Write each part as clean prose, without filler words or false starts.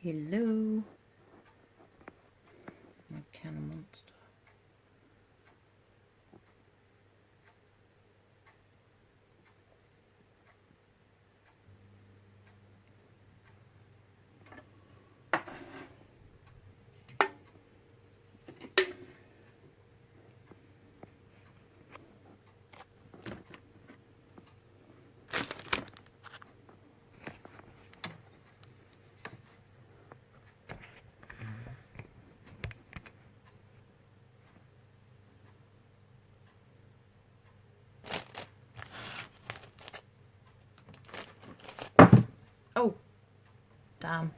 Hello, my can of monster. Oh, damn.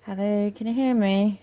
Hello, can you hear me?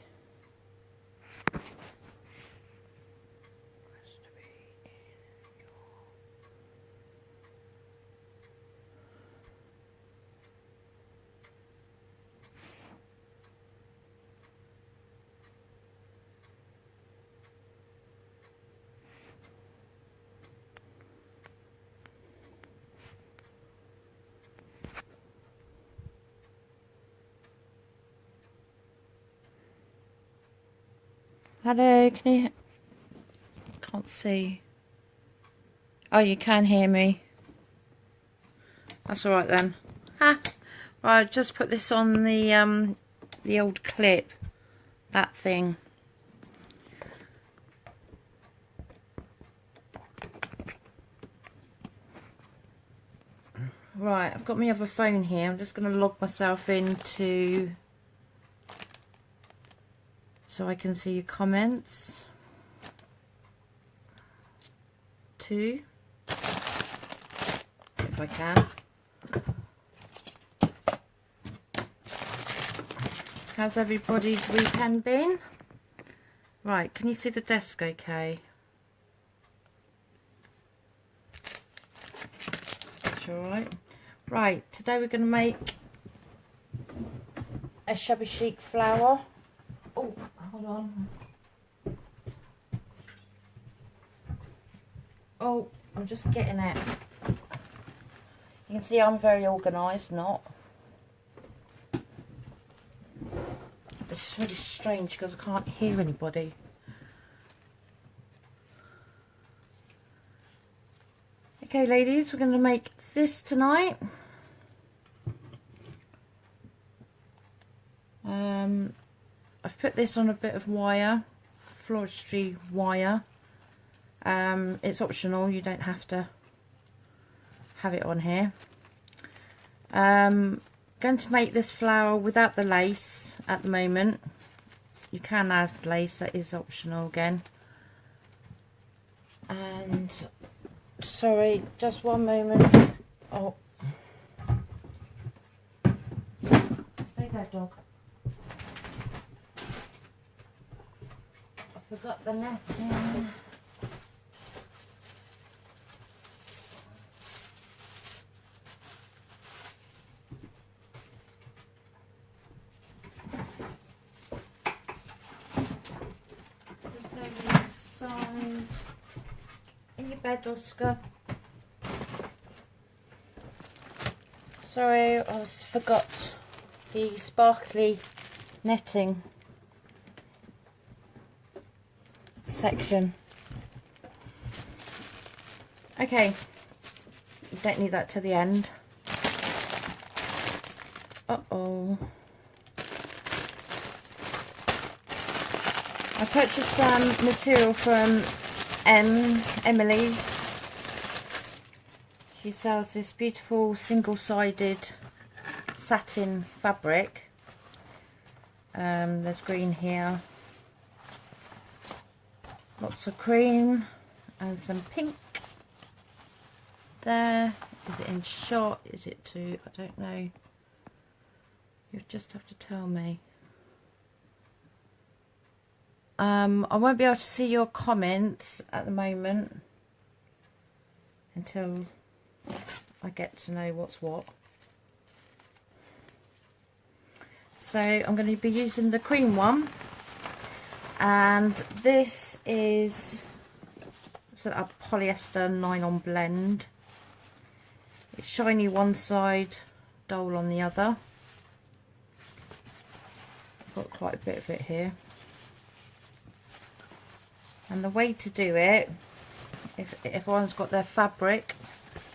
Hello, can you... Can't see. Oh, you can hear me. That's alright then. Ha! Right, just put this on the old clip. That thing. Right, I've got my other phone here. I'm just going to log myself into... so I can see your comments. 2. If I can. How's everybody's weekend been? Right, can you see the desk okay? That's alright. Right, today we're going to make a Shabby Chic flower. Oh, hold on. Oh, I'm just getting it. You can see I'm very organised, not. This is really strange because I can't hear anybody. Okay, ladies, we're going to make this tonight. I've put this on a bit of wire, floristry wire. It's optional, you don't have to have it on here. Going to make this flower without the lace at the moment. You can add lace, that is optional again. And sorry, just one moment. Oh, stay there, dog. I forgot the netting. Just over the side. In your bed, Oscar. Sorry, I forgot the sparkly netting section. Okay, you don't need that to the end. Uh-oh. I purchased some material from Emily. She sells this beautiful single-sided satin fabric. There's green here. Lots of cream and some pink there. Is it in shot? Is it too? I don't know. You just have to tell me. I won't be able to see your comments at the moment. until I get to know what's what. So I'm going to be using the cream one, and this is a polyester nylon blend. It's shiny one side, dull on the other. I've got quite a bit of it here. And the way to do it, if everyone's got their fabric,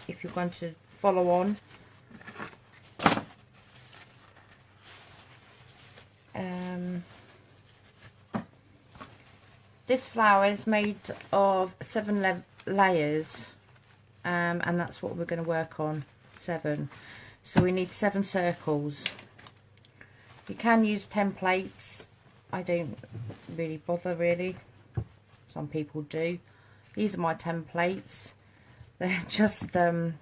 if you're going to follow on, this flower is made of 7 layers, and that's what we're going to work on, 7. So we need 7 circles. You can use templates. I don't really bother really. Some people do. These are my templates. They're just the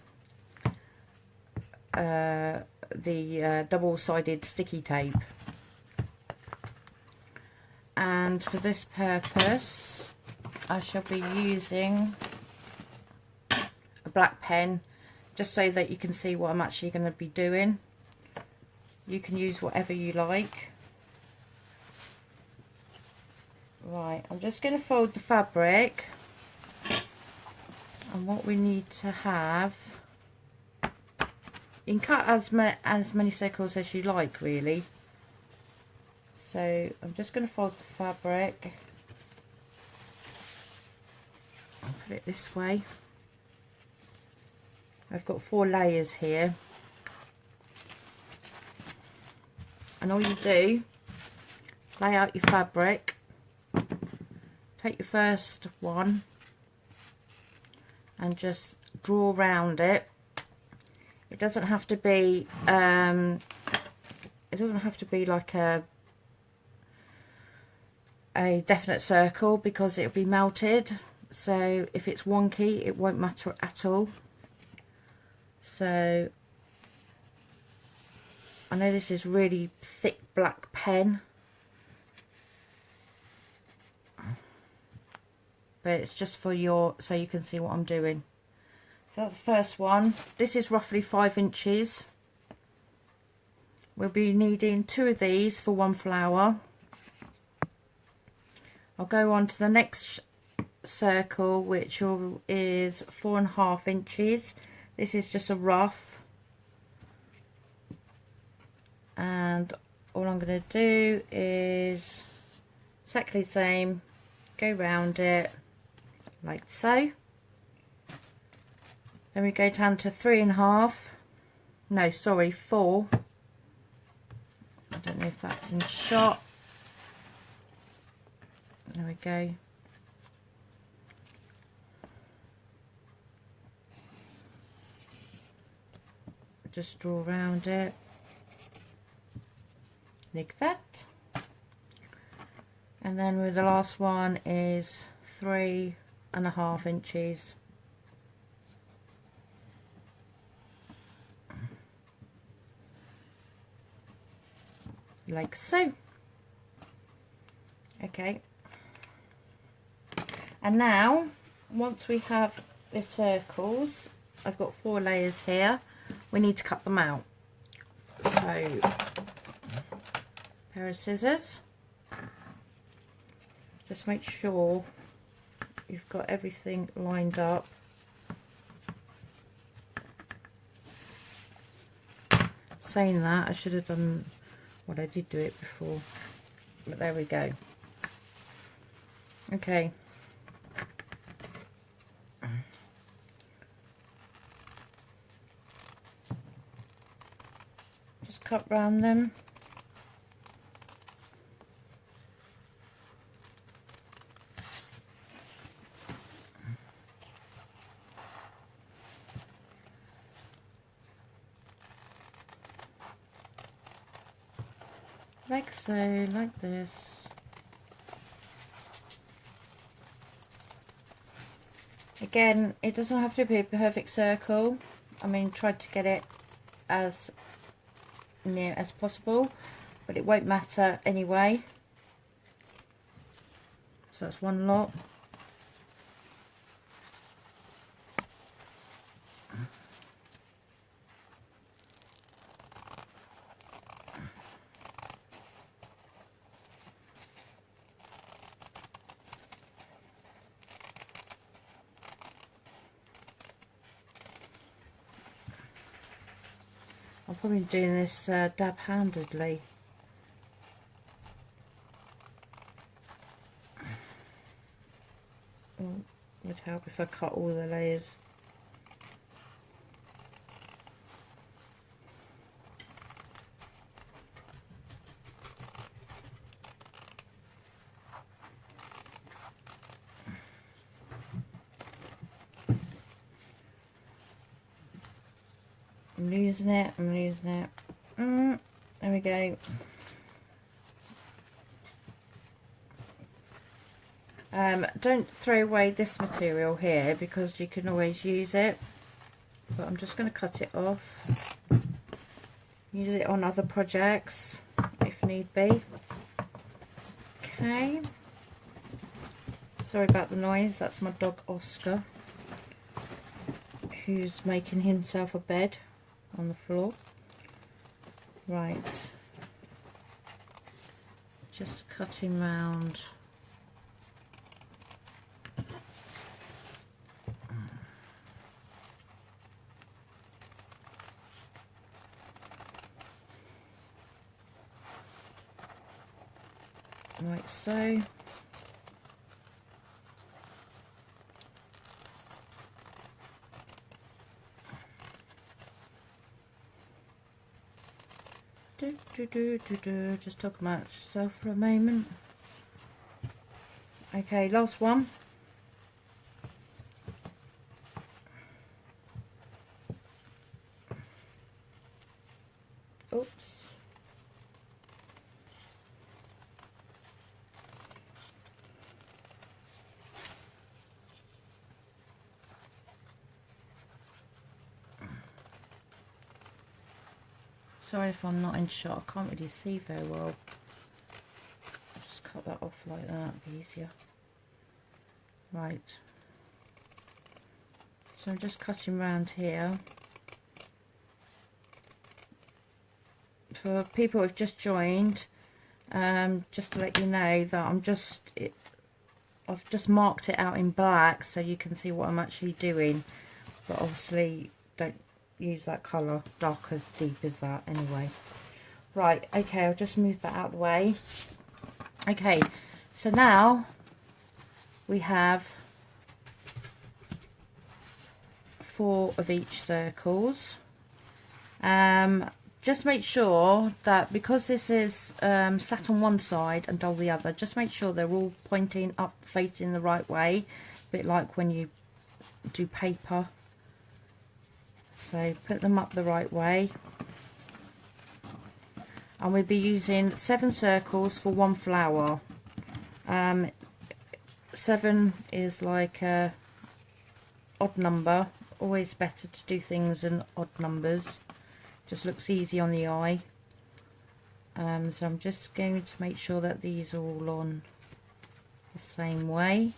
double-sided sticky tape. And for this purpose, I shall be using a black pen, just so that you can see what I'm actually going to be doing. You can use whatever you like. Right, I'm just going to fold the fabric, and what we need to have, you can cut as many circles as you like really. So I'm just going to fold the fabric and put it this way. I've got 4 layers here, and all you do, lay out your fabric, take your first one and just draw around it. It doesn't have to be like a definite circle, because it'll be melted. So if it's wonky, it won't matter at all. So I know this is really thick black pen, but it's just for so you can see what I'm doing. So the first one, this is roughly 5 inches. We'll be needing 2 of these for 1 flower. I'll go on to the next circle, which is 4.5 inches. This is just a rough, and all I'm going to do is exactly the same, go round it like so. Then we go down to 3.5, no sorry 4. I don't know if that's in shot. There we go. Just draw around it like that, and then with the last one is 3.5 inches. Like so. Okay, and now once we have the circles, I've got 4 layers here, we need to cut them out. So pair of scissors, just make sure you've got everything lined up. Saying that, I should have done, well, I did do it before, but there we go. Okay, just cut round them. Like so, like this. Again, it doesn't have to be a perfect circle. I mean, try to get it as near as possible, but it won't matter anyway. So that's one lot. I'm probably doing this dab-handedly. Would help if I cut all the layers. I'm losing it, I'm losing it. There we go. Don't throw away this material here because you can always use it, but I'm just going to cut it off. Use it on other projects if need be. Okay. Sorry about the noise, that's my dog Oscar, who's making himself a bed on the floor. Right. Just cutting round. Like so. Just talk about yourself for a moment. Okay, last one. Oops. Sorry if I'm not in shot, I can't really see very well. Just cut that off like that, it'd be easier. Right. So I'm just cutting round here. For people who've just joined, just to let you know that I've just marked it out in black so you can see what I'm actually doing. But obviously don't use that colour dark as deep as that anyway. Right, okay, I'll just move that out of the way. Okay, so now we have 4 of each circles. Just make sure that because this is sat on one side and dull the other, just make sure they're all pointing up, facing the right way, a bit like when you do paper. So put them up the right way, and we'll be using 7 circles for 1 flower. 7 is like a odd number, always better to do things in odd numbers, just looks easy on the eye. So I'm just going to make sure that these are all on the same way.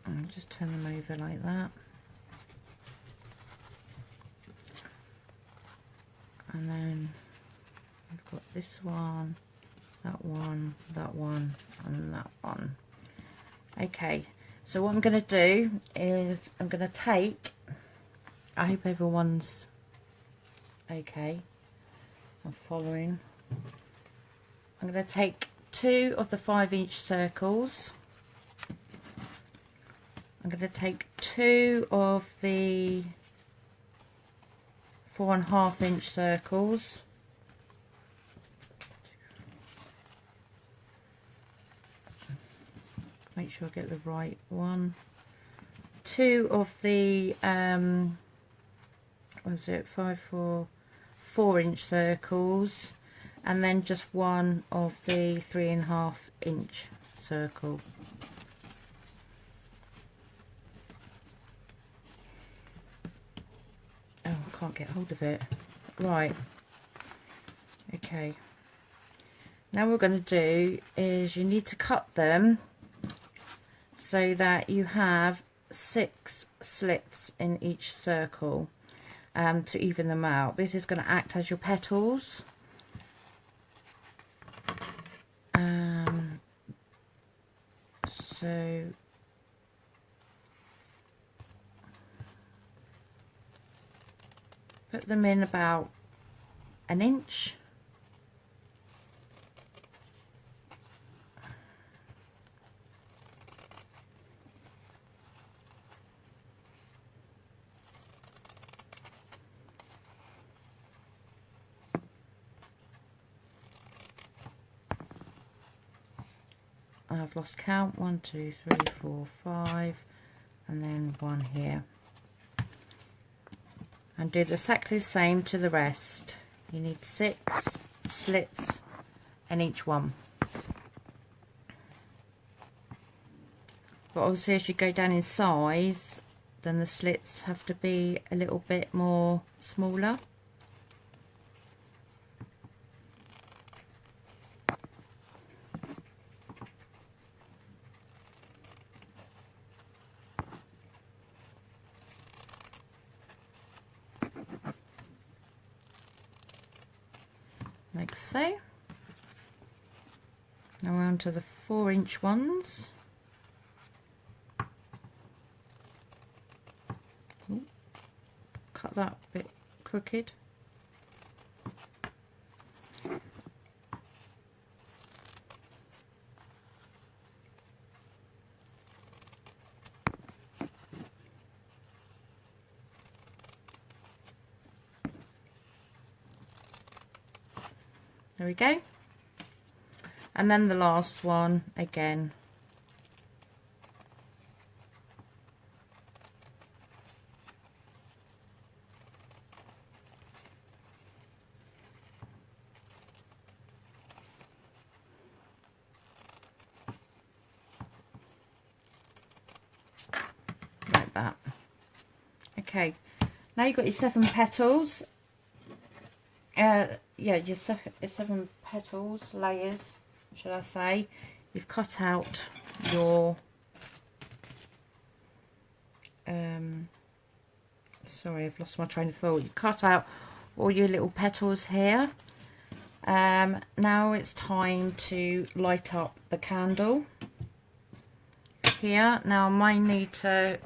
And just turn them over like that. And then we've got this one, that one, that one, and that one. Okay, so what I'm going to do is I'm going to take, I hope everyone's okay, I'm following. I'm going to take 2 of the 5-inch circles. I'm going to take 2 of the 4.5-inch circles. Make sure I get the right one. 2 of the what is it, 4-inch circles, and then just 1 of the 3.5-inch circle. Oh, I can't get hold of it. Right. Okay. Now what we're going to do is you need to cut them so that you have 6 slits in each circle to even them out. This is going to act as your petals. So put them in about an inch. I've lost count, 1 2 3 4 5, and then 1 here, and do exactly the same to the rest. You need 6 slits in each one, but obviously as you go down in size then the slits have to be a little bit more smaller. Like so. Now we're on to the 4-inch ones. Ooh, cut that a bit crooked. There we go. And then the last one again. Like that. Okay, now you've got your 7 petals. Yeah, your 7 petals, layers, should I say. You've cut out your sorry, I've lost my train of thought. You cut out all your little petals here. Now it's time to light up the candle here. Now I might need to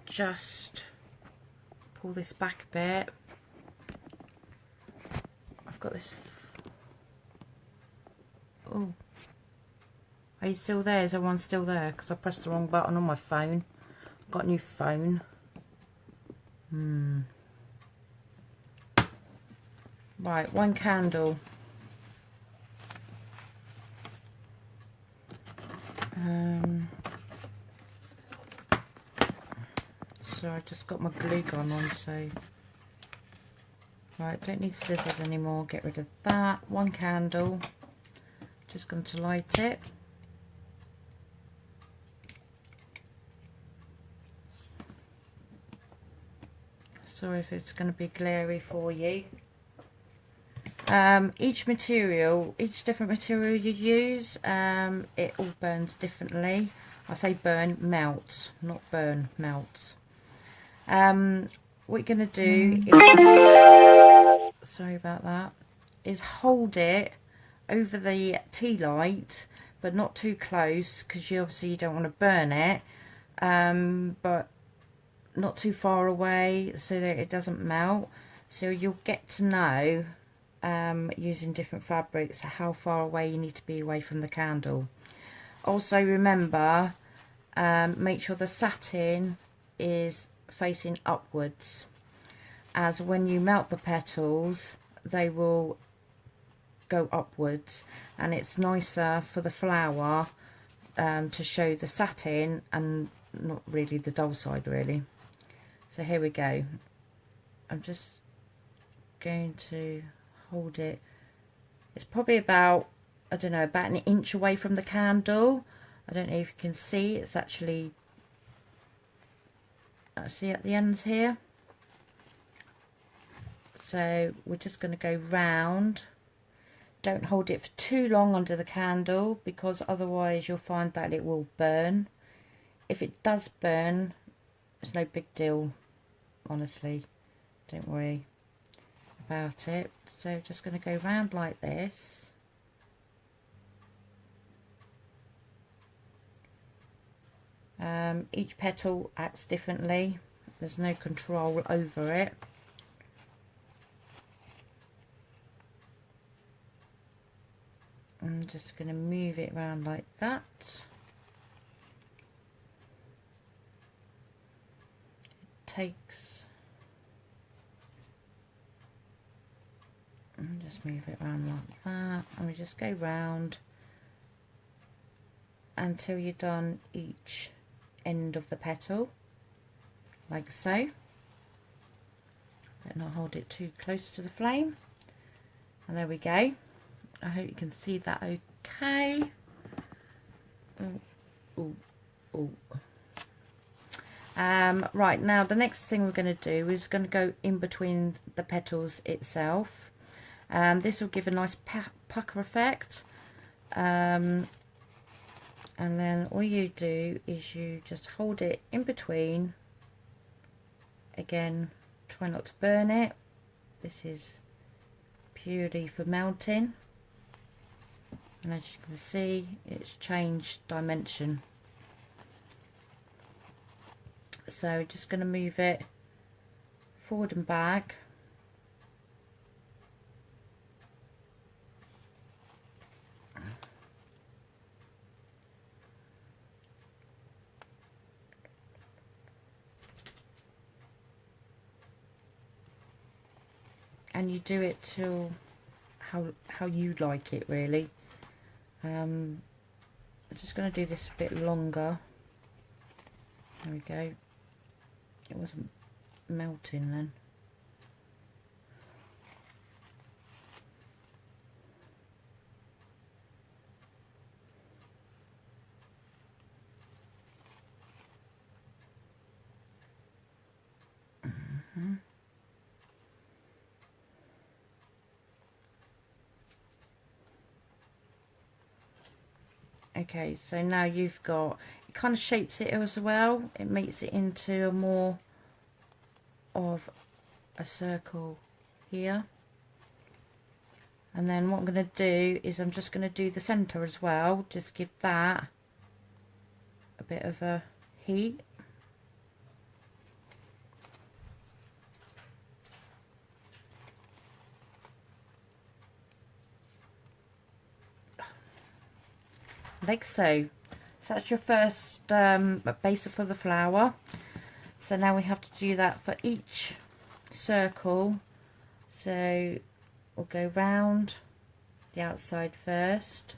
just pull this back a bit. I've got this. Oh, are you still there? Is everyone still there? Because I pressed the wrong button on my phone. I've got a new phone. Right, 1 candle. So I just got my glue gun on, so right, don't need scissors anymore, get rid of that. 1 candle, just going to light it. Sorry if it's going to be glary for you. Each different material you use, it all burns differently. I say burn, melt, not burn, melt. What you're going to do is, sorry about that, is hold it over the tea light, but not too close, because you obviously don't want to burn it, but not too far away so that it doesn't melt. So you'll get to know, using different fabrics, how far away you need to be away from the candle. Also remember, make sure the satin is facing upwards, as when you melt the petals they will go upwards, and it's nicer for the flower to show the satin and not really the dull side really. So here we go. I'm just going to hold it. It's probably about, I don't know, about 1 inch away from the candle. I don't know if you can see, it's actually see at the ends here. So we're just going to go round. Don't hold it for too long under the candle, because otherwise you'll find that it will burn. If it does burn, it's no big deal, honestly, don't worry about it. So just going to go round like this. Each petal acts differently, there's no control over it. just going to move it around like that. It takes, and just move it around like that, and we just go round until you're done each end of the petal, like so. Better not hold it too close to the flame. And there we go. I hope you can see that okay. Right, now the next thing we're going to do is going to go in between the petals itself. This will give a nice pucker effect. And then all you do is you just hold it in between. Again, try not to burn it. This is purely for melting. And as you can see, it's changed dimension. So just going to move it forward and back. And you do it till how you like it, really. I'm just going to do this a bit longer. There we go. It wasn't melting then. Okay, so now you've got, it kind of shapes it as well. It makes it into a more of a circle here. And then what I'm going to do is I'm just going to do the centre as well. Just give that a bit of a heat. Like so. So that's your first base for the flower. So now we have to do that for each circle. So we'll go round the outside first.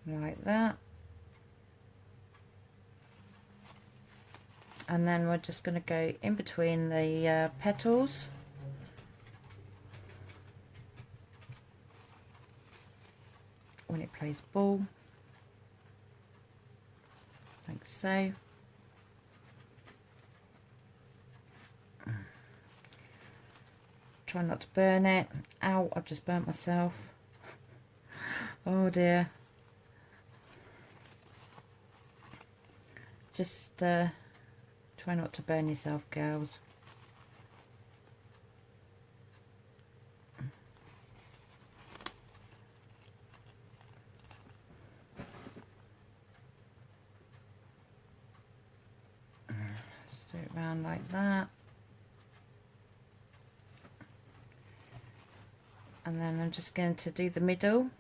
Like that. And then we're just going to go in between the petals. When it plays ball. Like so. Try not to burn it. Ow, I've just burnt myself. Oh dear. Just try not to burn yourself, girls. Just do it around like that. And then I'm just going to do the middle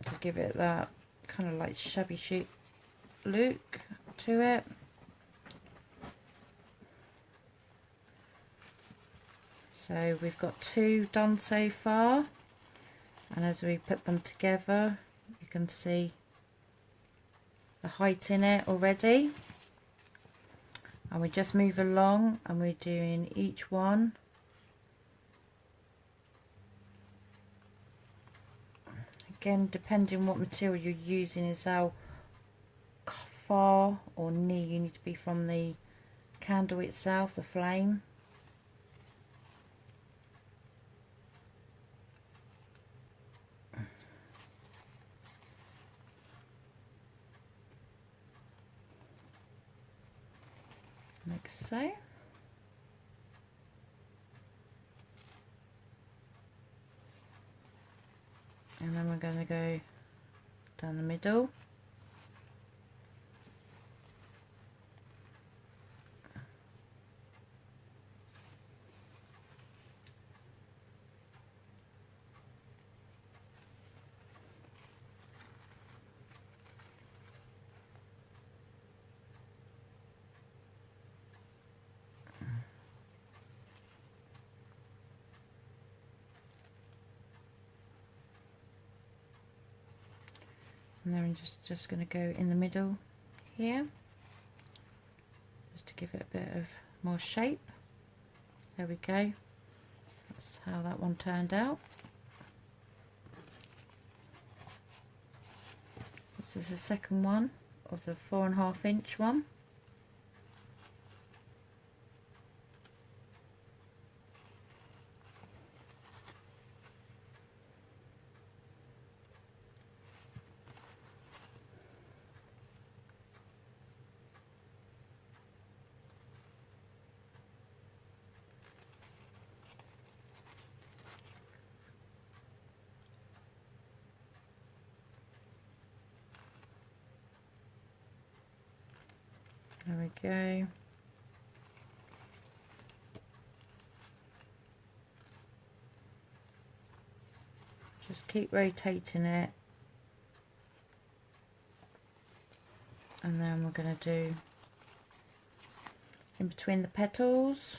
to give it that kind of like shabby chic look to it. So we've got 2 done so far, and as we put them together you can see the height in it already. And we just move along and we're doing each one. Again, depending what material you're using is how far or near you need to be from the candle itself, the flame. Like so. And then we're going to go down the middle. And then I'm just going to go in the middle here, just to give it a bit of more shape. There we go. That's how that one turned out. This is the second one of the 4.5 inch one. There we go. Just keep rotating it. And then we're going to do in between the petals.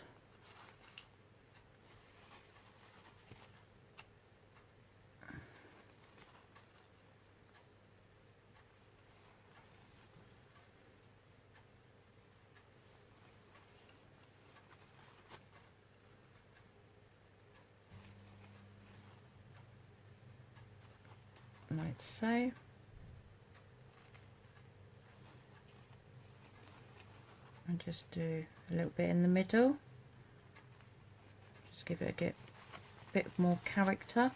Like so. And just do a little bit in the middle. Just give it a bit more character.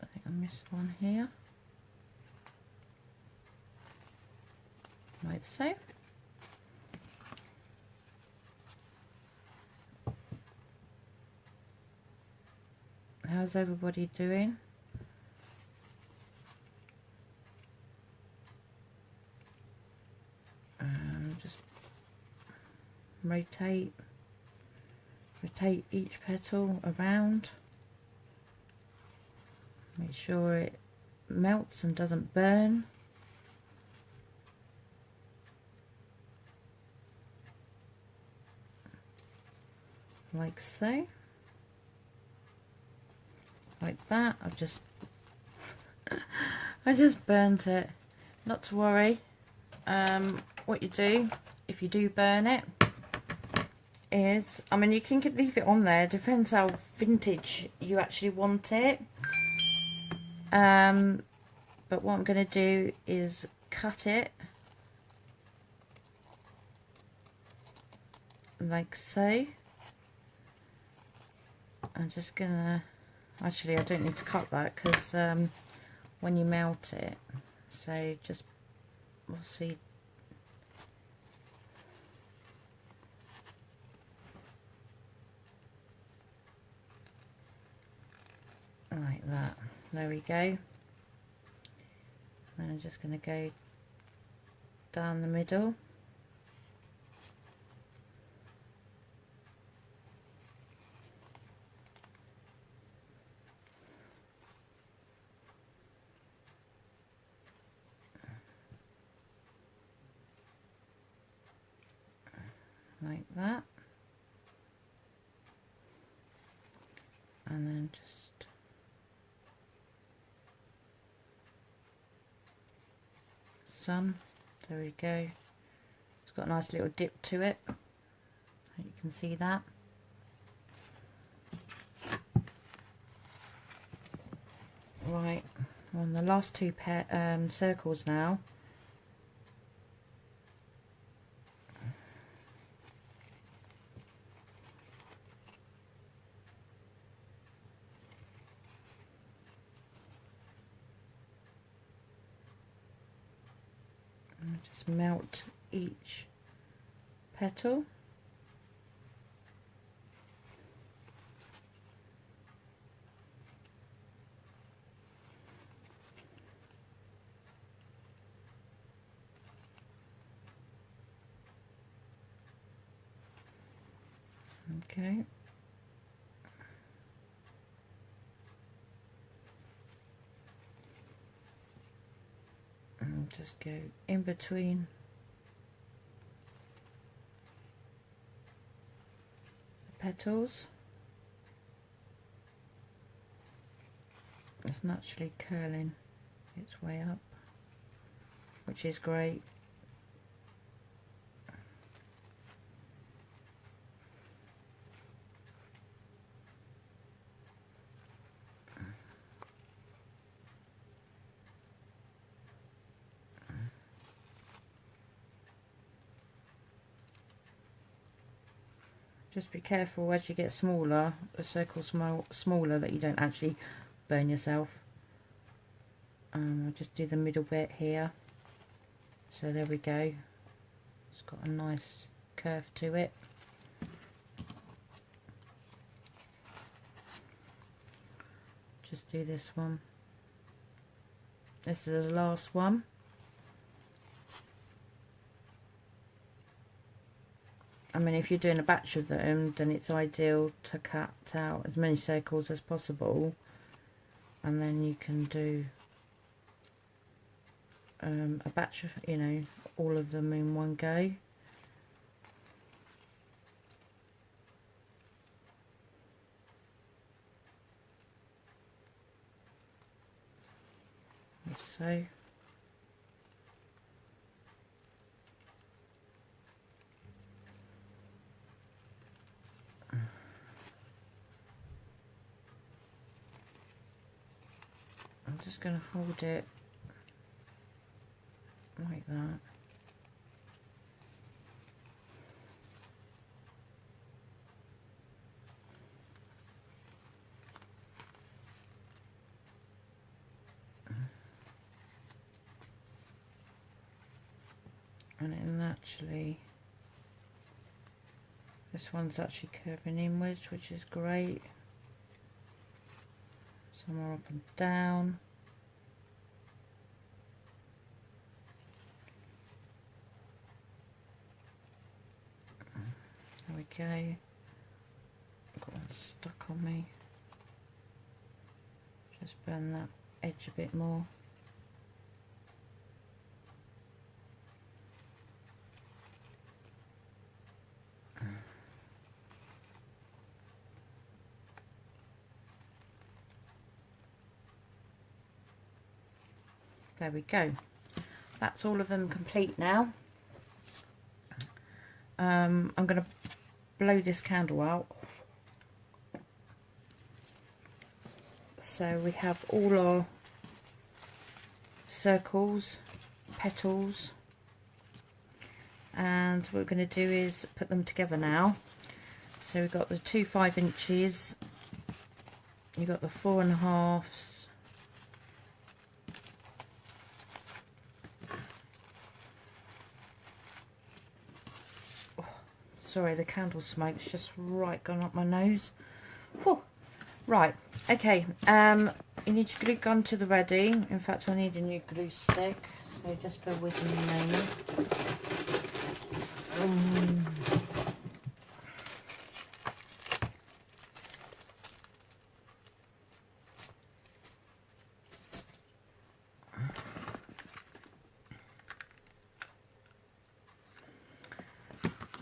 I think I missed one here. Like so. How's everybody doing? Just rotate each petal around. Make sure it melts and doesn't burn. Like so. Like that. I just burnt it. Not to worry. What you do if you do burn it is, I mean, you can leave it on there, depends how vintage you actually want it. But what I'm going to do is cut it like so. I'm just gonna, actually I don't need to cut that because when you melt it, so just, we'll see. Like that. There we go. And I'm just going to go down the middle. Like that. And then just some, there we go. It's got a nice little dip to it. You can see that. Right, on the last two circles now. just melt each petal. Okay. And just go in between the petals. It's naturally curling its way up, which is great. Just be careful as you get smaller, the circle smaller, that you don't actually burn yourself. I'll just do the middle bit here. So there we go. It's got a nice curve to it. Just do this one. This is the last one. I mean, if you're doing a batch of them, then it's ideal to cut out as many circles as possible, and then you can do a batch of, you know, all of them in one go. Like so. I'm just going to hold it like that. And it actually, this one's actually curving inwards, which is great. Some more up and down. There we go. I've got one stuck on me. Just burn that edge a bit more. There we go. That's all of them complete now. I'm going to blow this candle out. So we have all our circles, petals, and what we're going to do is put them together now. So we've got the two 5 inches, you've got the 4.5s, sorry, the candle smoke's just right gone up my nose. Whew. Right, okay, you need your glue gun to the ready. In fact, I need a new glue stick, so just bear with me a moment.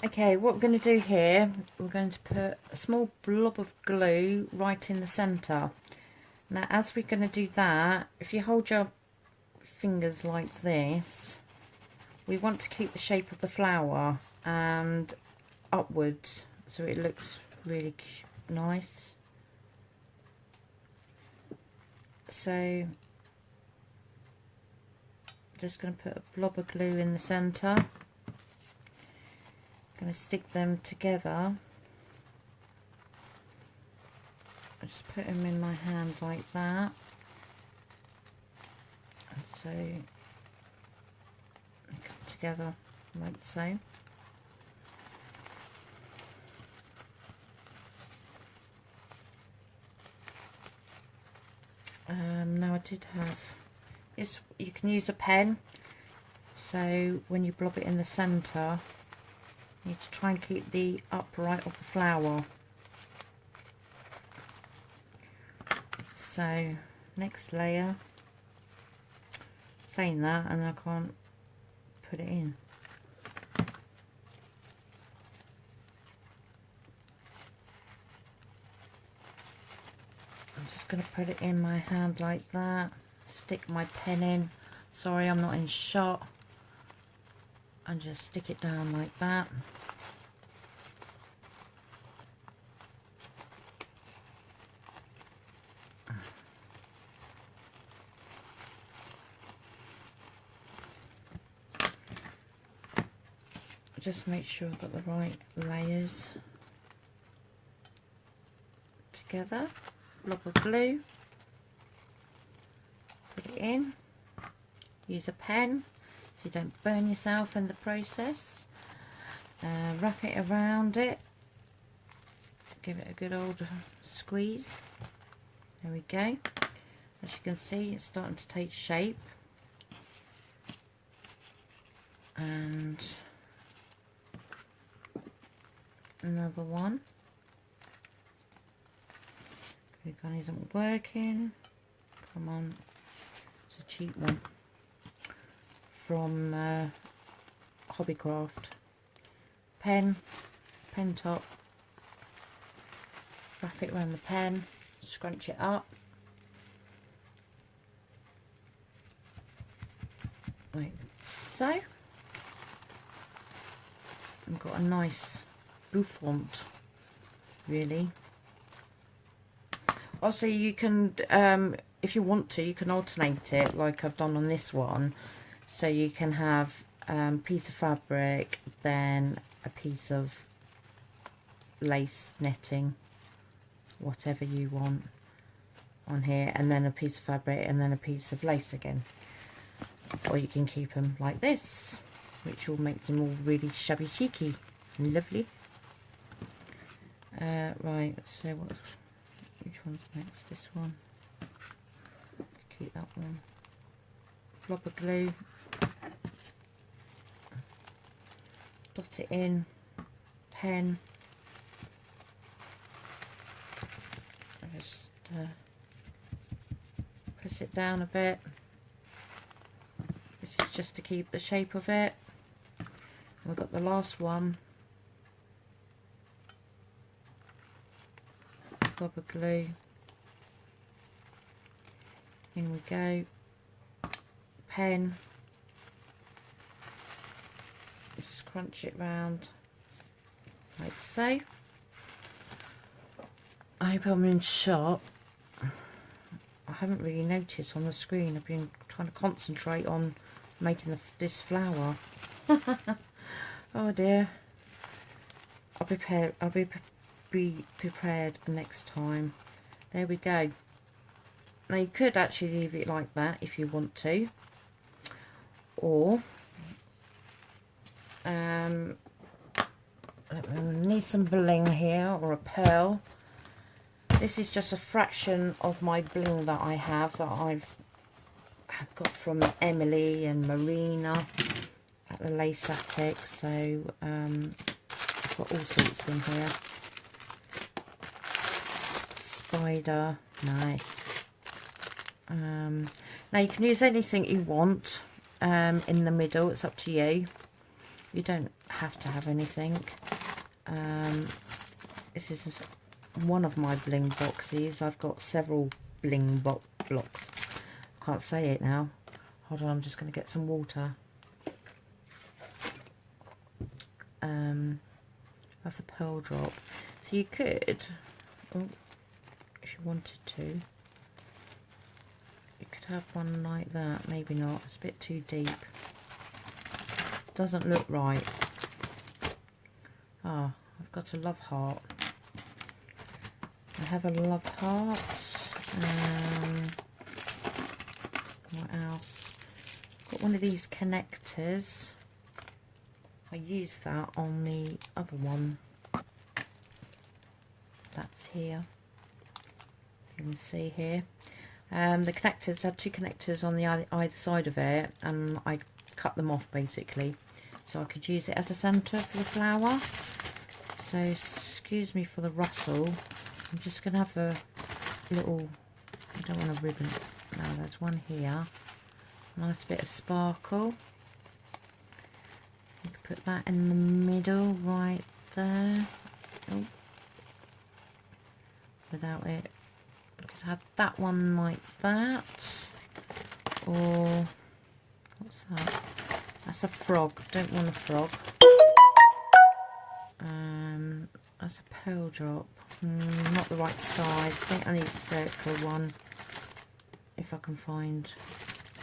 Okay, what we're going to do here, we're going to put a small blob of glue right in the centre. Now, as we're going to do that, if you hold your fingers like this, we want to keep the shape of the flower and upwards, so it looks really nice. So, just going to put a blob of glue in the centre. Going to stick them together. I just put them in my hand like that, and so together like so. Now I did have this, you can use a pen, so when you blob it in the centre you need to try and keep the upright of the flower. So next layer, saying that and I can't put it in. I'm just going to put it in my hand like that, stick my pen in, sorry I'm not in shot, and just stick it down like that. Just make sure I've got the right layers together. Blob of glue, put it in, use a pen so you don't burn yourself in the process, wrap it around it, give it a good old squeeze. There we go. As you can see, it's starting to take shape, and another one. The gun isn't working. Come on, it's a cheap one from Hobbycraft. Pen top, wrap it around the pen, scrunch it up like so. I've got a nice bouffant, really. Also, you can, if you want to, you can alternate it like I've done on this one. So you can have a piece of fabric, then a piece of lace netting, whatever you want on here, and then a piece of fabric, and then a piece of lace again. Or you can keep them like this, which will make them all really shabby cheeky and lovely. Right, so which one's next? This one. Keep that one. Blob of glue. Dot it in. Pen. Just press it down a bit. This is just to keep the shape of it. And we've got the last one. Blob of glue. In we go. Pen. Just crunch it round like so. I hope I'm in shot. I haven't really noticed on the screen. I've been trying to concentrate on making this flower. Oh dear. I'll be prepared next time. There we go. Now you could actually leave it like that if you want to, or need some bling here, or a pearl. This is just a fraction of my bling that I have, that I've got from Emily and Marina at the Lace Attic. So I've got all sorts in here. Spider, nice. Now you can use anything you want in the middle, it's up to you. You don't have to have anything. This is one of my bling boxes. I've got several bling blocks. Can't say it now. Hold on, I'm just going to get some water. That's a pearl drop. So you could, oh, if you wanted to, you could have one like that. Maybe not, it's a bit too deep. Doesn't look right. Ah, I've got a love heart. I have a love heart. What else? Got one of these connectors. I used that on the other one. That's here. You can see here. The connectors had 2 connectors on the either side of it, and I cut them off basically, so I could use it as a centre for the flower. So excuse me for the rustle. I'm just going to have a little, I don't want a ribbon. No, there's one here. Nice bit of sparkle. You can put that in the middle right there. Oh. Without it, I could have that one like that. Or what's that? That's a frog. Don't want a frog. That's a pearl drop. Not the right size. I think I need a circular one if I can find.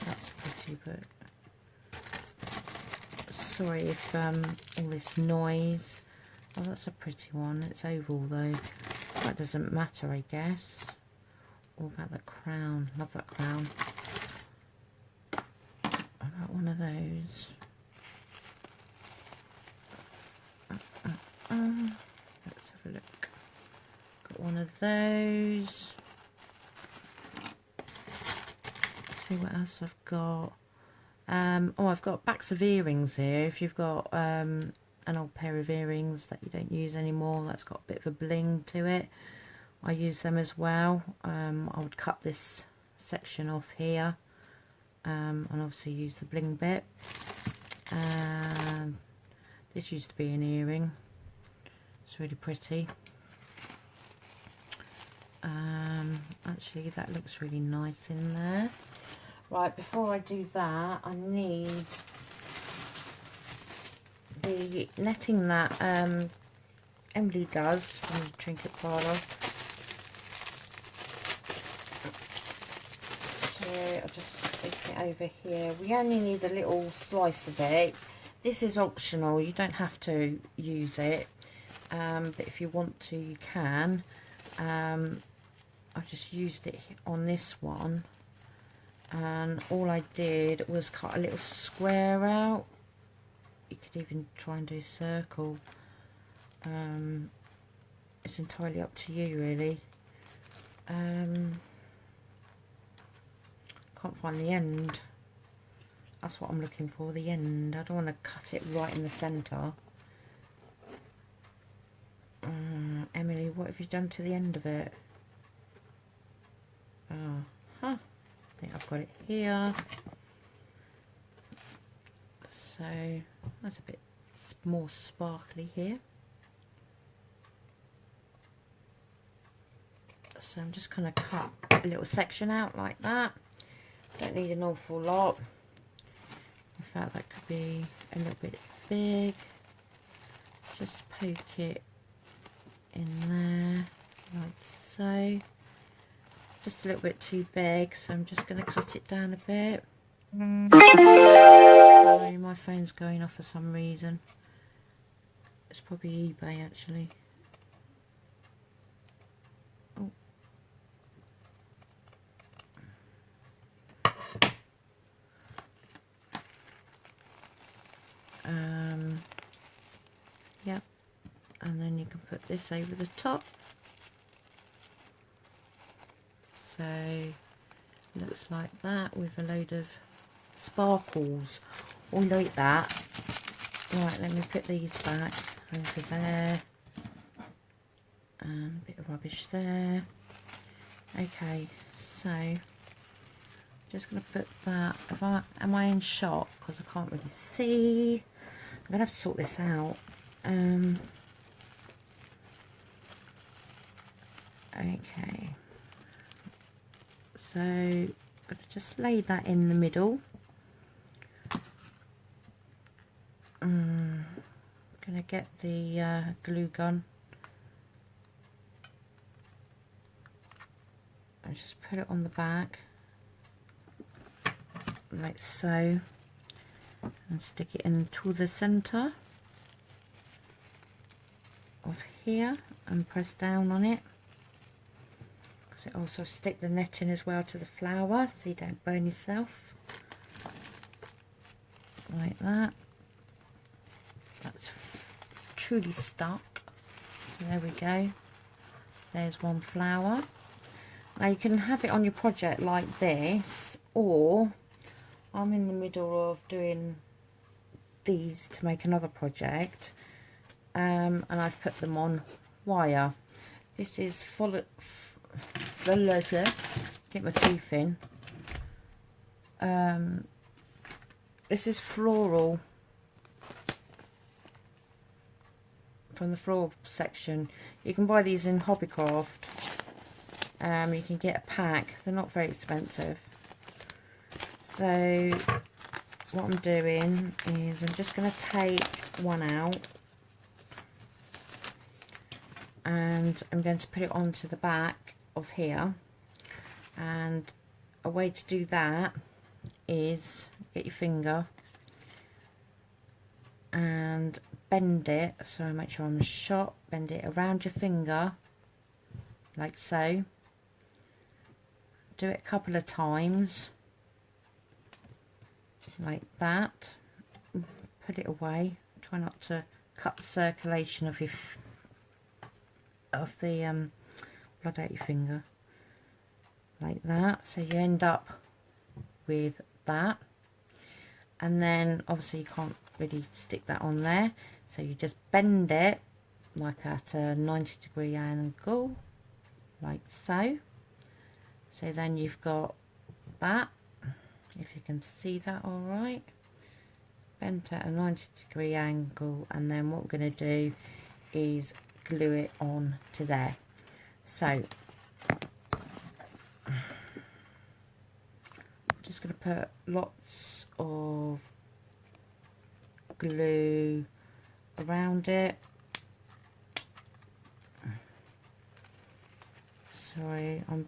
That's pretty, but sorry if all this noise. Oh, that's a pretty one. It's oval though. That doesn't matter, I guess. What about the crown? Love that crown. I got one of those. Let's have a look. Got one of those. Let's see what else I've got. Oh, I've got backs of earrings here. If you've got an old pair of earrings that you don't use anymore, that's got a bit of a bling to it, I use them as well. I would cut this section off here, and obviously use the bling bit. This used to be an earring. It's really pretty. Actually, that looks really nice in there. Right, before I do that, I need the netting that Emily does from the Trinket Parlour. So I'll just open it over here. We only need a little slice of it. This is optional, you don't have to use it, but if you want to, you can. I've just used it on this one, and all I did was cut a little square out. You could even try and do a circle. It's entirely up to you, really. Can't find the end. That's what I'm looking for, the end. I don't want to cut it right in the centre. Emily, what have you done to the end of it? I think I've got it here. So that's a bit more sparkly here. So I'm just going to cut a little section out like that. Don't need an awful lot. In fact, that could be a little bit big. Just poke it in there like so. Just a little bit too big, so I'm just going to cut it down a bit. Sorry, my phone's going off for some reason. It's probably eBay actually. Oh. Yep, and then you can put this over the top. So looks like that with a load of sparkles. Oh, like that. Right, let me put these back over there. And a bit of rubbish there. Okay, so just going to put that. Am I in shot? Because I can't really see. I'm going to have to sort this out. Okay. So I'm going to just lay that in the middle. I'm going to get the glue gun and just put it on the back like so, and stick it into the centre of here and press down on it. So also stick the netting as well to the flower so you don't burn yourself, like that. truly stuck. So there we go. There's one flower. Now you can have it on your project like this, or I'm in the middle of doing these to make another project, and I've put them on wire. This is get my teeth in. This is floral from the floral section. You can buy these in Hobbycraft. You can get a pack. They're not very expensive. So what I'm doing is I'm just going to take one out, and I'm going to put it onto the back of here. And a way to do that is get your finger and bend it, so make sure I'm sharp, bend it around your finger like so. Do it a couple of times like that. Put it away. Try not to cut the circulation of your blood out your finger like that. So you end up with that, and then obviously you can't really stick that on there, so you just bend it like at a 90-degree angle like so. So then you've got that, if you can see that all right, bent at a 90-degree angle, and then what we're going to do is glue it on to there. So I'm just going to put lots of glue around it. Sorry, I've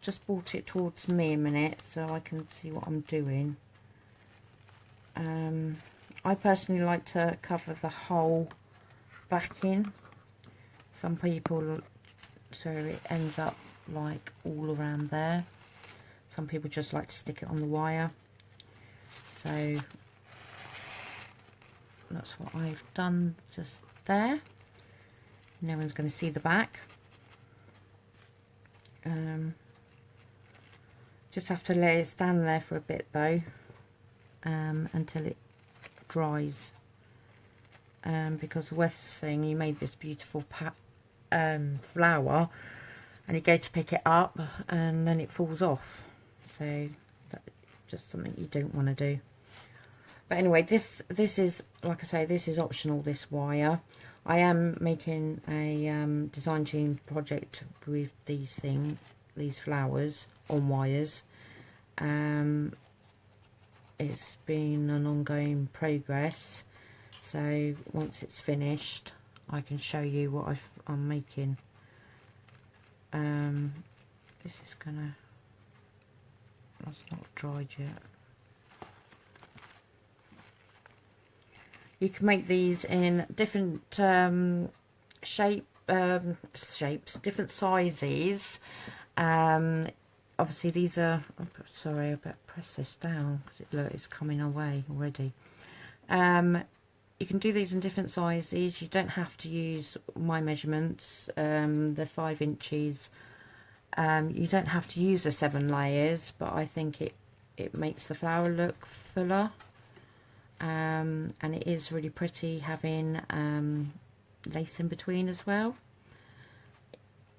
just brought it towards me a minute so I can see what I'm doing. I personally like to cover the whole backing. Some people, so it ends up like all around there. Some people just like to stick it on the wire. So that's what I've done just there. No one's going to see the back. Just have to let it stand there for a bit though, until it dries. Because the worst thing, you made this beautiful flower, and you go to pick it up and then it falls off. So that's just something you don't want to do. But anyway, this is, like I say, this is optional, this wire. I am making a design team project with these flowers on wires. It's been an ongoing progress, so once it's finished I can show you what I'm making. This is gonna, that's not dried yet. You can make these in different shapes, different sizes. Obviously these are, oh, sorry, I better press this down because look, it's coming away already. You can do these in different sizes. You don't have to use my measurements. They're 5 inches. You don't have to use the 7 layers, but I think it makes the flower look fuller. And it is really pretty having lace in between as well.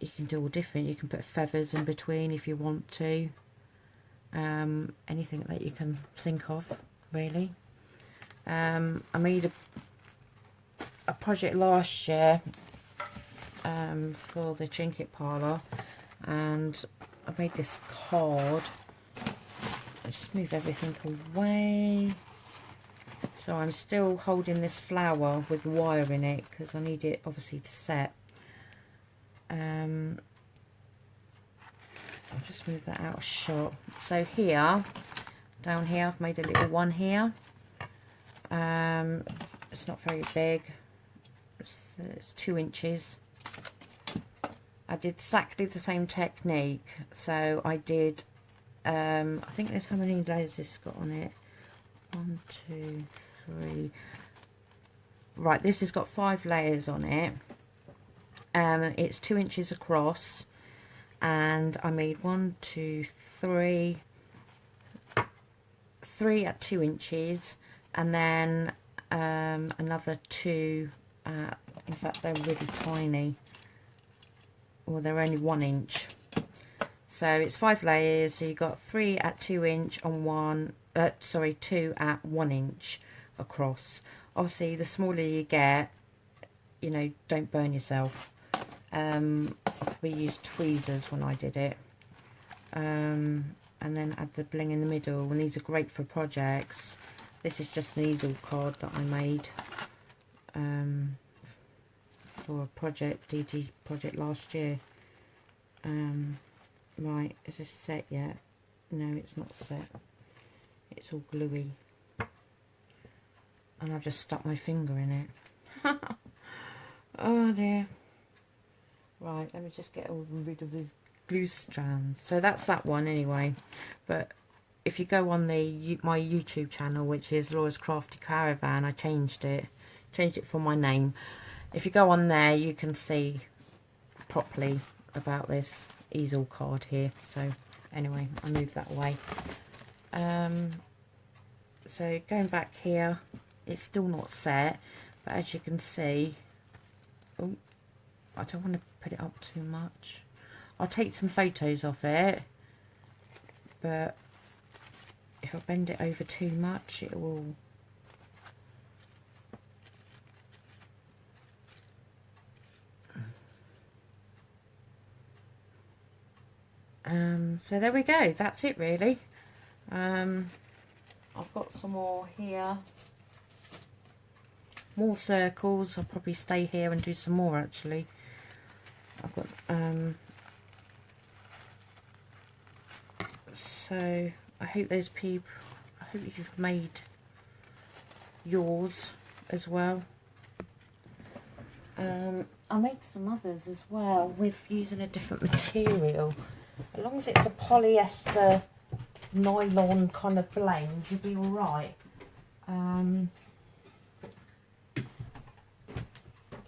You can do all different. You can put feathers in between if you want to. Anything that you can think of, really. I made a project last year for the Trinket Parlour, and I made this card. I just move everything away. So I'm still holding this flower with wire in it because I need it obviously to set. I'll just move that out of shot. So here, down here, I've made a little one here. It's not very big. It's 2 inches. I did exactly the same technique. So I did, I think there's, how many layers this got on it? 1, 2, 3. right, this has got 5 layers on it. It's 2 inches across, and I made 1, 2, 3 at 2 inches, and then another 2 at, in fact they're really tiny, or they're only 1 inch. So it's 5 layers, so you got 3 at 2 inch and 2 at 1 inch across. Obviously the smaller you get, you know, don't burn yourself. We used tweezers when I did it, and then add the bling in the middle, and these are great for projects. This is just an easel card that I made for a project, DG project last year. Right, is this set yet? No, it's not set. It's all gluey, and I've just stuck my finger in it. Oh dear. Right, let me just get rid of these glue strands. So that's that one anyway. But if you go on my YouTube channel, which is Laura's Crafty Caravan, I changed it for my name. If you go on there, you can see properly about this easel card here. So anyway, I'll move that away. So going back here, it's still not set, but as you can see, oh, I don't want to put it up too much. I'll take some photos of it, but if I bend it over too much, it will so there we go, that's it really. I've got some more here, more circles. I'll probably stay here and do some more actually. I've got so I hope those people, I hope you've made yours as well. I made some others as well with using a different material. As long as it's a polyester nylon kind of blend, you'll be alright.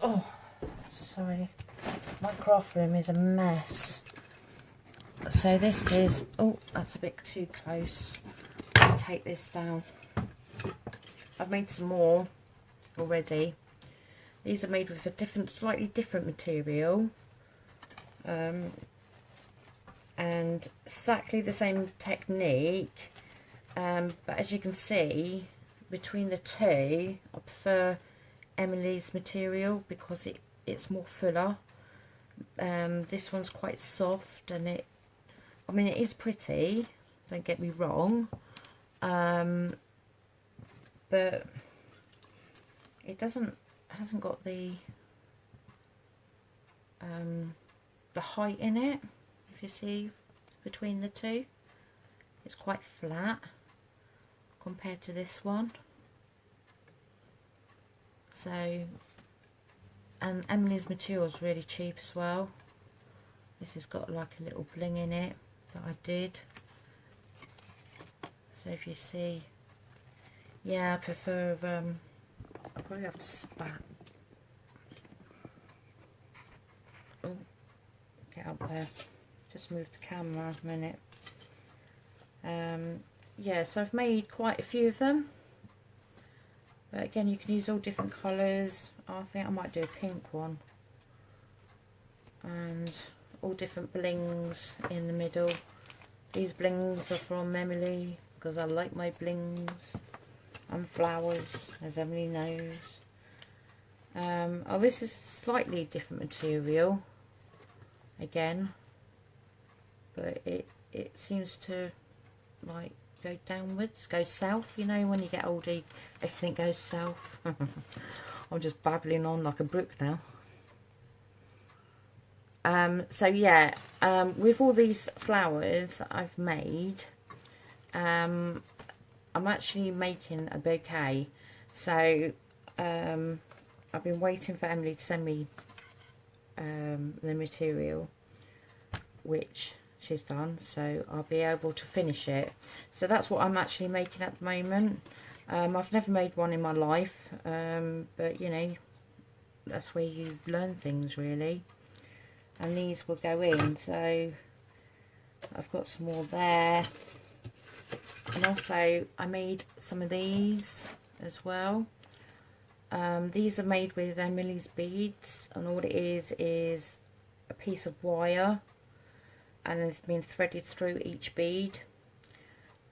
Oh, sorry, my craft room is a mess. So this is, oh, that's a bit too close. I'll take this down. I've made some more already. These are made with a different, slightly different material, and exactly the same technique, but as you can see, between the two, I prefer Emily's material because it's more fuller. This one's quite soft, and I mean, it is pretty, don't get me wrong, but it hasn't got the height in it. If you see between the two, it's quite flat compared to this one. So, and Emily's material is really cheap as well. This has got like a little bling in it that I did. So if you see, yeah, I prefer, I'll probably have to spat. Oh, get up there. Just move the camera a minute. Yeah, so I've made quite a few of them. But again, you can use all different colours. I think I might do a pink one. And all different blings in the middle. These blings are from Emily because I like my blings and flowers, as Emily knows. Oh, this is slightly different material again, but it seems to like go downwards, go south. You know, when you get older, everything goes south. I'm just babbling on like a brook now. So yeah, with all these flowers that I've made, I'm actually making a bouquet. So I've been waiting for Emily to send me the material, which she's done, so I'll be able to finish it. So that's what I'm actually making at the moment. I've never made one in my life, but you know, that's where you learn things really. And these will go in, so I've got some more there. And also I made some of these as well. These are made with Emily's beads, and all it is a piece of wire, and they've been threaded through each bead.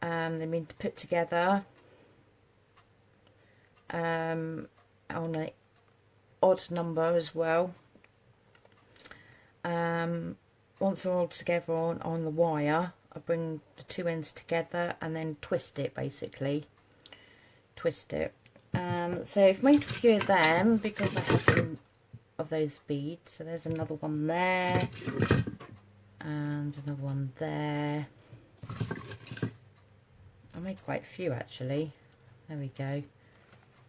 They've been put together on an odd number as well. Once they're all together on the wire, I bring the two ends together and then twist it, basically. Twist it. So I've made a few of them because I had some of those beads. So there's another one there. And another one there. I made quite a few actually. There we go.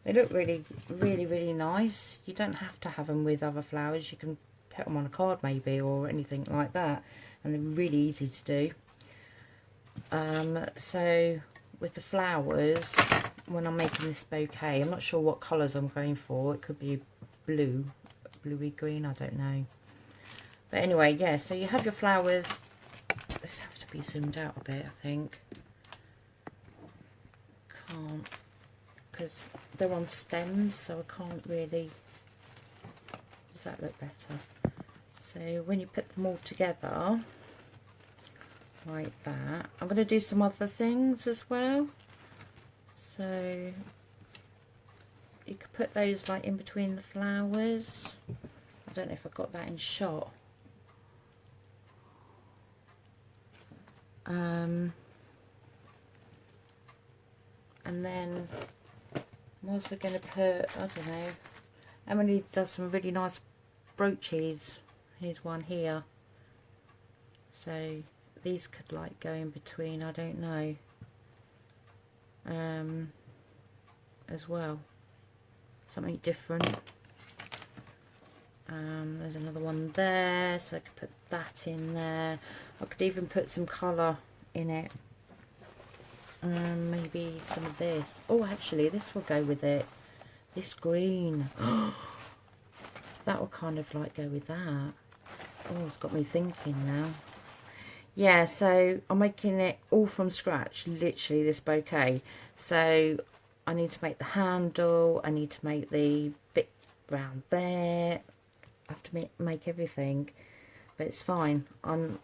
They look really nice. You don't have to have them with other flowers. You can put them on a card maybe or anything like that. And they're really easy to do. So with the flowers, when I'm making this bouquet, I'm not sure what colours I'm going for. It could be blue, bluey green, I don't know. But anyway, yeah, so you have your flowers. This has to be zoomed out a bit, I think. Can't, because they're on stems, so I can't really. Does that look better? So when you put them all together like that, I'm going to do some other things as well. So you could put those like in between the flowers. I don't know if I got that in shot. And then I'm also going to put, I don't know, Emily does some really nice brooches. Here's one here. So these could like go in between, I don't know, as well. Something different. There's another one there, so I could put that in there. I could even put some colour in it. Maybe some of this. Oh, actually, this will go with it. This green. That will kind of like go with that. Oh, it's got me thinking now. Yeah, so I'm making it all from scratch, literally, this bouquet. So I need to make the handle. I need to make the bit round there. I have to make everything, but it's fine. I'm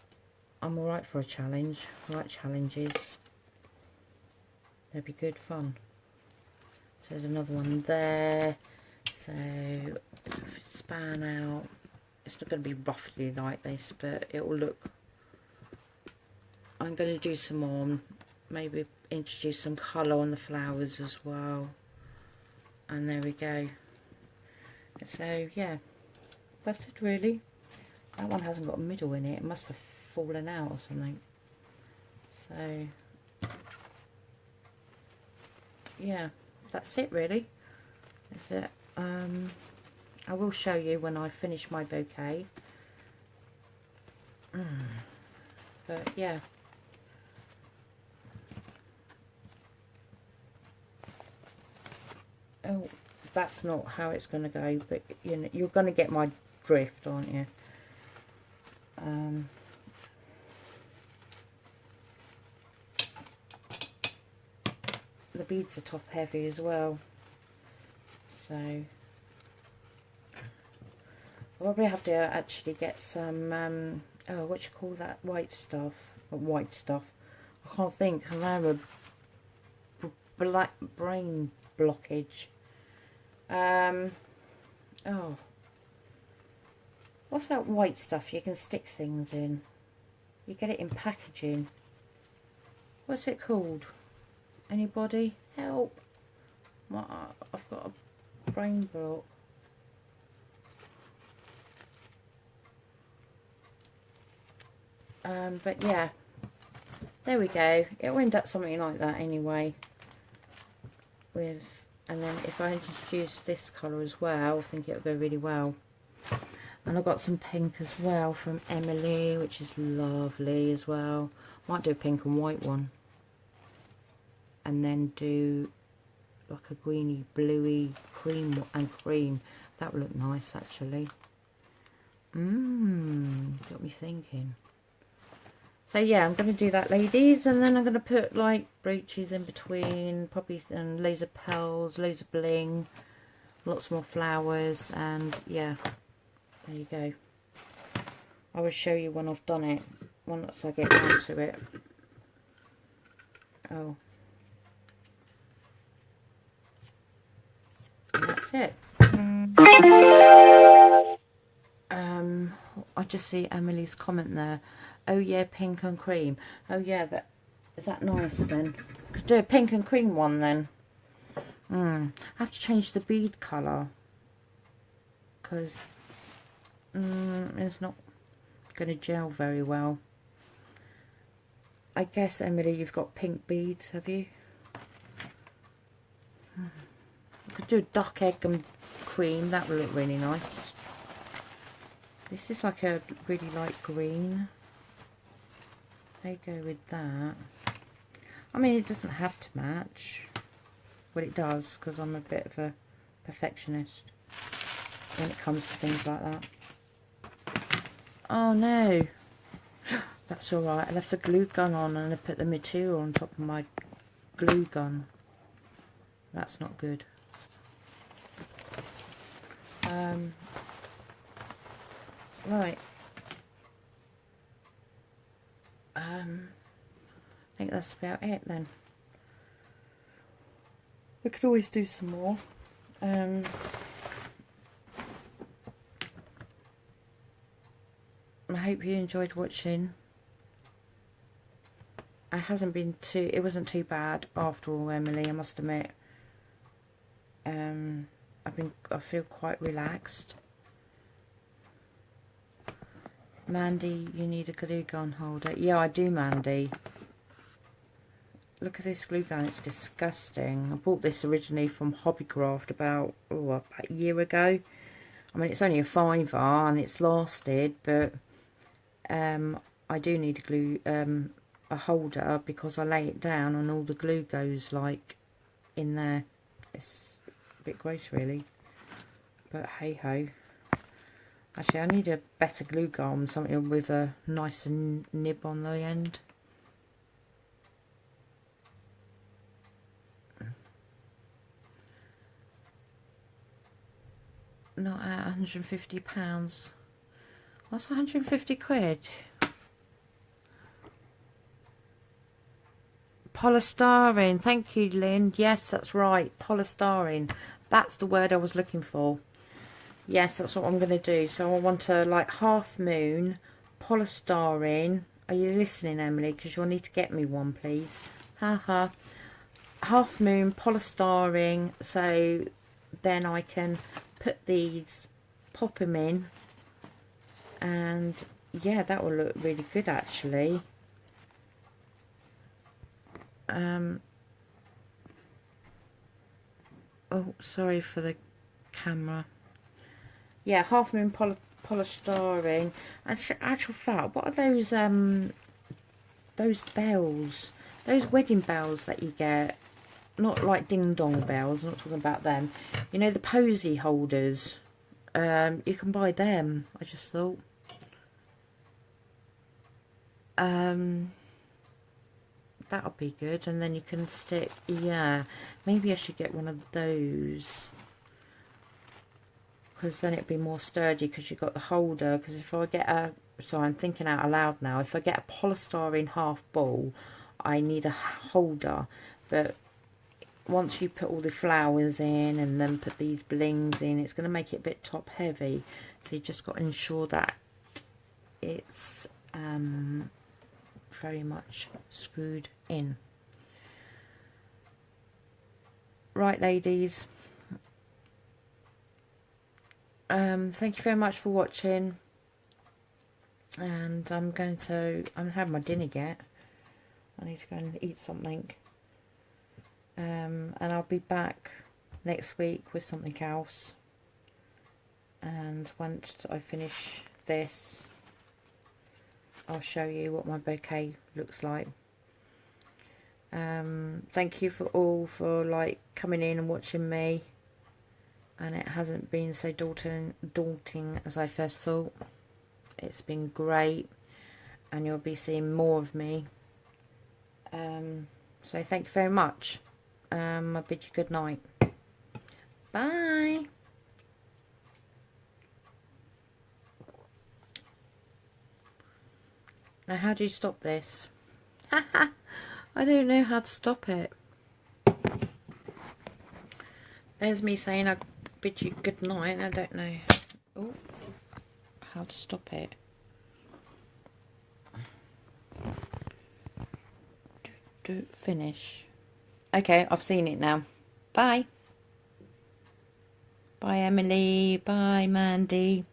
all right for a challenge. I like challenges. They'll be good fun. So there's another one there. So span out. It's not going to be roughly like this, but it will look. I'm going to do some more. Maybe introduce some colour on the flowers as well. And there we go. So yeah, that's it really. That one hasn't got a middle in it. It must have fallen out or something. So yeah, that's it really. That's it. I will show you when I finish my bouquet. But yeah. Oh, that's not how it's going to go, but you know, you're going to get my drift, aren't you? The beads are top heavy as well, so I'll probably have to actually get some oh, what you call that white stuff? White stuff. I can't think. I'm having a black brain blockage. Oh, what's that white stuff you can stick things in? You get it in packaging. What's it called? Anybody? Help. I've got a brain block. But yeah, there we go. It'll end up something like that anyway. With, and then if I introduce this colour as well, I think it'll go really well. And I've got some pink as well from Emily, which is lovely as well. Might do a pink and white one. And then do like a greeny, bluey cream and cream. That would look nice actually. Got me thinking. So yeah, I'm going to do that, ladies, and then I'm going to put like brooches in between, probably, and loads of pearls, loads of bling, lots more flowers, and yeah, there you go. I will show you when I've done it, once I get down to it. Oh. And that's it. I just see Emily's comment there. Oh yeah, pink and cream. Oh yeah, is that nice then? Could do a pink and cream one then. I have to change the bead colour because it's not going to gel very well. I guess, Emily, you've got pink beads, have you? I could do a duck egg and cream. That would look really nice. This is like a really light green. They go with that. I mean, it doesn't have to match. Well, it does, because I'm a bit of a perfectionist when it comes to things like that. Oh no. That's alright. I left the glue gun on and I put the material on top of my glue gun. That's not good. Right. I think that's about it then. We could always do some more. I hope you enjoyed watching. It wasn't too bad after all, Emily, I must admit. I feel quite relaxed. Mandy, you need a glue gun holder. Yeah, I do, Mandy. Look at this glue gun, it's disgusting. I bought this originally from Hobbycraft about a year ago. I mean, it's only a £5 and it's lasted, but I do need a holder because I lay it down and all the glue goes like in there. It's a bit gross really, but hey ho. Actually, I need a better glue gun, something with a nice nib on the end. Not at £150. What's 150 quid? Polystyrene. Thank you, Lynn. Yes, that's right. Polystyrene. That's the word I was looking for. Yes, that's what I'm going to do. So I want a like half moon polystyrene. Are you listening, Emily? Because you'll need to get me one, please. Haha. Half moon polystyrene. So then I can put these, pop them in, and yeah, that will look really good actually. Oh, sorry for the camera. Yeah, half moon polystyrene. And actual fact, what are those bells, those wedding bells that you get? Not like ding dong bells, I'm not talking about them. You know, the posy holders. You can buy them, I just thought. That'll be good. And then you can stick, yeah, maybe I should get one of those, because then it'd be more sturdy because you've got the holder. Because if I get so I'm thinking out aloud now, if I get a polystyrene half ball, I need a holder. But once you put all the flowers in and then put these blings in, it's going to make it a bit top heavy. So you just got to ensure that it's very much screwed in. Right, ladies. Thank you very much for watching. And I'm haven't had my dinner yet. I need to go and eat something. And I'll be back next week with something else. And once I finish this, I'll show you what my bouquet looks like. Thank you for all for like coming in and watching me, and it hasn't been so daunting as I first thought. It's been great, and you'll be seeing more of me. So thank you very much. I bid you good night. Bye. Now how do you stop this? I don't know how to stop it. There's me saying I bid you good night. I don't know how to stop it. Do finish. Okay, I've seen it now. Bye. Bye, Emily. Bye, Mandy.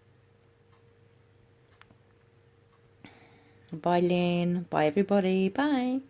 Bye, Lynn. Bye, everybody. Bye.